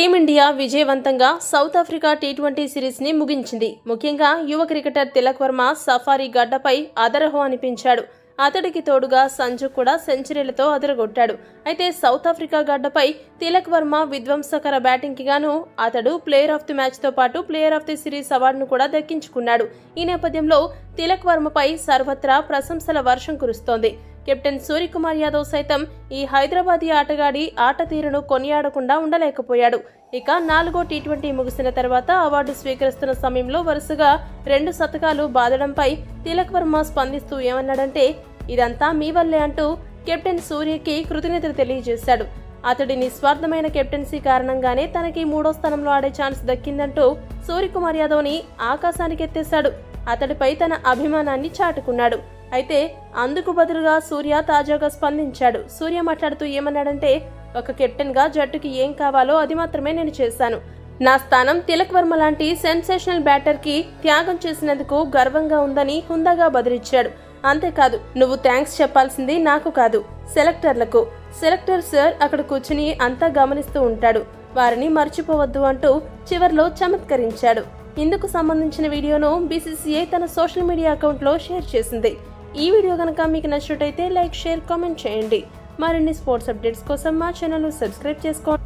Team India విజయవంతంగా south Africa T20 సిరీస్ని ముగించింది. ముఖ్యంగా యువ క్రికెటర్ తిలక్ వర్మ సఫారీ గడ్డపై అదరహో అనిపించాడు. అతడికి తోడుగా సంజు కూడా సెంచరీలతో అదరగొట్టాడు. అయితే సౌత్ ఆఫ్రికా గడ్డపై తిలక్ వర్మ విధ్వంసకర బ్యాటింగ్కి గాను అతడు ప్లేయర్ ఆఫ్ ది మ్యాచ్తో పాటు ప్లేయర్ ఆఫ్ ది సిరీస్ అవార్డును కూడా దక్కించుకున్నాడు. ఈ నేపథ్యంలో తిలక్ వర్మపై సర్వత్రా ప్రశంసల వర్షం కురుస్తోంది. కెప్టెన్ సూర్యకుమార్ యాదవ్ సైతం ఈ హైదరాబాదీ ఆటగాడి ఆట తీరును కొనియాడకుండా ఉండలేకపోయాడు. ఇక 4వ టీ20 ముగిసిన తర్వాత అవార్డు స్వీకరిస్తున్న సమయంలో వరుసగా 2 శతకాలు బాదడంపై తిలక్ వర్మ స్పందిస్తూ ఏమన్నాడంటే, ఇదంతా మీ వల్లే అంటూ కెప్టెన్ సూర్యకి కృతజ్ఞతలు తెలియజేశాడు. అతడి నిస్వార్థమైన కెప్టెన్సీ కారణంగానే తనకి 3వ స్థానంలో ఆడే ఛాన్స్ దక్కిందంటూ సూర్యకుమార్ యాదవ్ని ఆకాశానికి ఎత్తేశాడు. అతడిపై తన అభిమానాన్ని చాటుకున్నాడు. అయితే అందుకు బదులుగా సూర్య తాజాగా స్పందించాడు. సూర్య మాట్లాడుతూ ఏమన్నాడంటే, ఒక కెప్టెన్ గా జట్టుకి ఏం కావాలో అది మాత్రమే నేను చేశాను. నా స్థానం తిలక్ వర్మ లాంటి సెన్సేషనల్ బ్యాటర్ కి త్యాగం చేసినందుకు గర్వంగా ఉందని హుందాగా బదిలిచ్చాడు. అంతేకాదు, నువ్వు థ్యాంక్స్ చెప్పాల్సింది నాకు కాదు, సెలెక్టర్లకు. సెలెక్టర్ సార్ అక్కడ కూర్చుని అంతా గమనిస్తూ ఉంటాడు, వారిని మర్చిపోవద్దు అంటూ చివర్లో చమత్కరించాడు. ఇందుకు సంబంధించిన వీడియోను బీసీసీఐ తన సోషల్ మీడియా అకౌంట్లో షేర్ చేసింది. ఈ వీడియో కనుక మీకు నచ్చినట్టయితే లైక్, షేర్, కామెంట్ చేయండి. మరిన్ని స్పోర్ట్స్ అప్డేట్స్ కోసం మా ఛానల్ను సబ్స్క్రైబ్ చేసుకోండి.